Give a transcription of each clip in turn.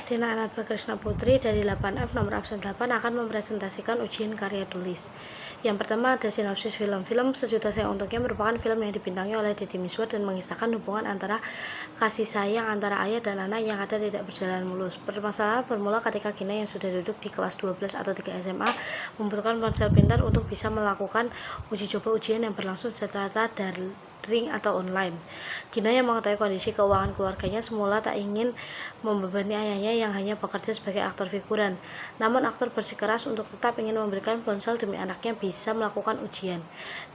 Kristina Anaba Krishna Putri dari 8F nomor absen 8 akan mempresentasikan ujian karya tulis. Yang pertama ada sinopsis film. Film Sejuta Sayang Untuknya merupakan film yang dibintangi oleh Deddy Mizwar dan mengisahkan hubungan antara kasih sayang antara ayah dan anak yang ada tidak berjalan mulus. Permasalahan bermula ketika Gina yang sudah duduk di kelas 12 atau 3 SMA membutuhkan ponsel pintar untuk bisa melakukan uji coba ujian yang berlangsung secara daring atau online. Gina yang mengetahui kondisi keuangan keluarganya semula tak ingin membebani ayahnya yang hanya bekerja sebagai aktor figuran. Namun aktor bersikeras untuk tetap ingin memberikan ponsel demi anaknya bisa melakukan ujian.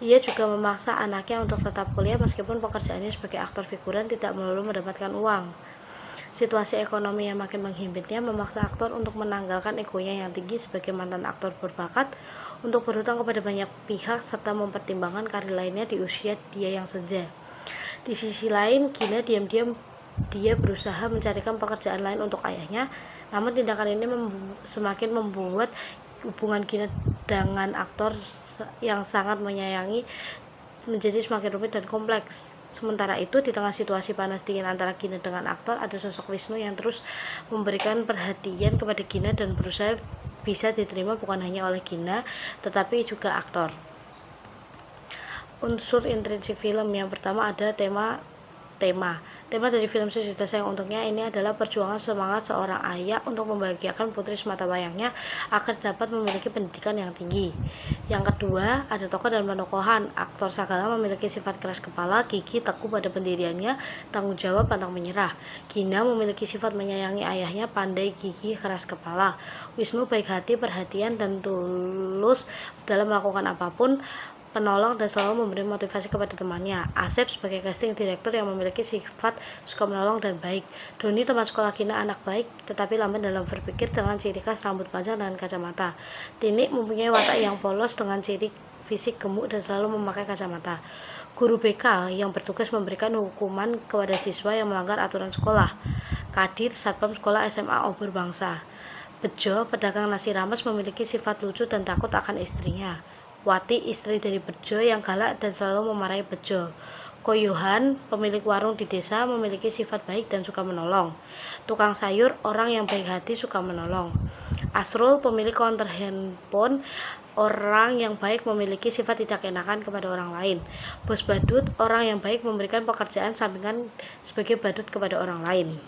Ia juga memaksa anaknya untuk tetap kuliah meskipun pekerjaannya sebagai aktor figuran tidak melulu mendapatkan uang. Situasi ekonomi yang makin menghimpitnya memaksa aktor untuk menanggalkan egonya yang tinggi sebagai mantan aktor berbakat untuk berhutang kepada banyak pihak serta mempertimbangkan karir lainnya di usia dia yang senja. Di sisi lain, Gina diam-diam dia berusaha mencarikan pekerjaan lain untuk ayahnya, namun tindakan ini semakin membuat hubungan Gina dengan aktor yang sangat menyayangi menjadi semakin rumit dan kompleks. Sementara itu, di tengah situasi panas dingin antara Gina dengan aktor, ada sosok Wisnu yang terus memberikan perhatian kepada Gina dan berusaha bisa diterima bukan hanya oleh Gina, tetapi juga aktor. Unsur intrinsik film yang pertama ada tema dari film Sejuta Sayang Untuknya ini adalah perjuangan semangat seorang ayah untuk membahagiakan putri semata wayangnya agar dapat memiliki pendidikan yang tinggi. Yang kedua, ada tokoh dan penokohan. Aktor Sagala memiliki sifat keras kepala, gigih, teguh pada pendiriannya, tanggung jawab, pantang menyerah. Gina memiliki sifat menyayangi ayahnya, pandai, gigih, keras kepala. Wisnu baik hati, perhatian, dan tulus dalam melakukan apapun, penolong dan selalu memberi motivasi kepada temannya. Asep sebagai casting direktur yang memiliki sifat suka menolong dan baik. Doni teman sekolah Gina anak baik tetapi lamban dalam berpikir dengan ciri khas rambut panjang dan kacamata. Tinik mempunyai watak yang polos dengan ciri fisik gemuk dan selalu memakai kacamata. Guru BK yang bertugas memberikan hukuman kepada siswa yang melanggar aturan sekolah. Kadir satpam sekolah SMA Obor Bangsa. Bejo pedagang nasi rames memiliki sifat lucu dan takut akan istrinya. Wati, istri dari Bejo yang galak dan selalu memarahi Bejo. Koyohan, pemilik warung di desa, memiliki sifat baik dan suka menolong. Tukang sayur, orang yang baik hati, suka menolong. Asrul, pemilik konter handphone, orang yang baik memiliki sifat tidak enakan kepada orang lain. Bos badut, orang yang baik memberikan pekerjaan sampingan sebagai badut kepada orang lain.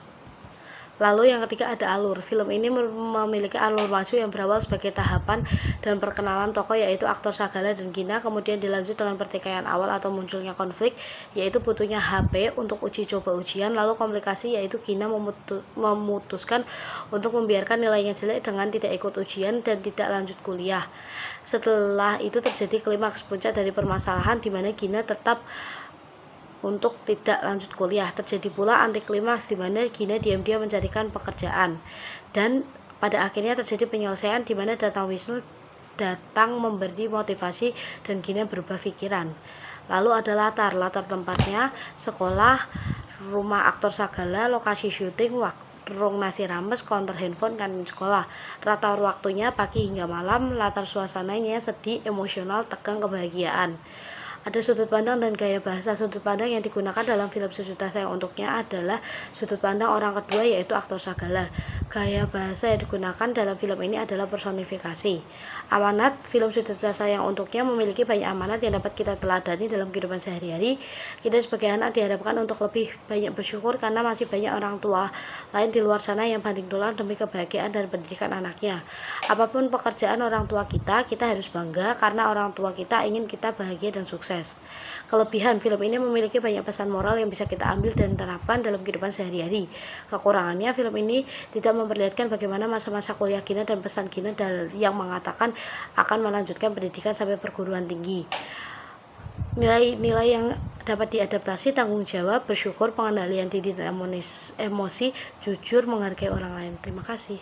Lalu yang ketiga ada alur. Film ini memiliki alur maju yang berawal sebagai tahapan dan perkenalan tokoh yaitu aktor Sagala dan Gina, kemudian dilanjut dengan pertikaian awal atau munculnya konflik yaitu butuhnya HP untuk uji coba ujian, lalu komplikasi yaitu Gina memutuskan untuk membiarkan nilainya jelek dengan tidak ikut ujian dan tidak lanjut kuliah. Setelah itu terjadi klimaks puncak dari permasalahan di mana Gina tetap untuk tidak lanjut kuliah. Terjadi pula anti klimaks di mana Gina diam-diam mencarikan pekerjaan dan pada akhirnya terjadi penyelesaian di mana datang Wisnu datang memberi motivasi dan Gina berubah pikiran. Lalu ada latar tempatnya sekolah, rumah aktor Sagala, lokasi syuting, warung nasi rames, konter handphone, kantin sekolah. Rata waktunya pagi hingga malam, latar suasananya sedih, emosional, tegang, kebahagiaan. Ada sudut pandang dan gaya bahasa. Sudut pandang yang digunakan dalam film Sejuta Sayang Untuknya adalah sudut pandang orang kedua yaitu aktor Sagala. Gaya bahasa yang digunakan dalam film ini adalah personifikasi. Amanat film Sejuta Sayang Untuknya memiliki banyak amanat yang dapat kita teladani dalam kehidupan sehari-hari. Kita sebagai anak diharapkan untuk lebih banyak bersyukur karena masih banyak orang tua lain di luar sana yang banting tulang demi kebahagiaan dan pendidikan anaknya. Apapun pekerjaan orang tua kita harus bangga karena orang tua kita ingin kita bahagia dan sukses. Kelebihan film ini memiliki banyak pesan moral yang bisa kita ambil dan terapkan dalam kehidupan sehari-hari. Kekurangannya, film ini tidak memperlihatkan bagaimana masa-masa kuliah Gina dan pesan Gina yang mengatakan akan melanjutkan pendidikan sampai perguruan tinggi. Nilai-nilai yang dapat diadaptasi: tanggung jawab, bersyukur, pengendalian diri dan emosi, jujur, menghargai orang lain. Terima kasih.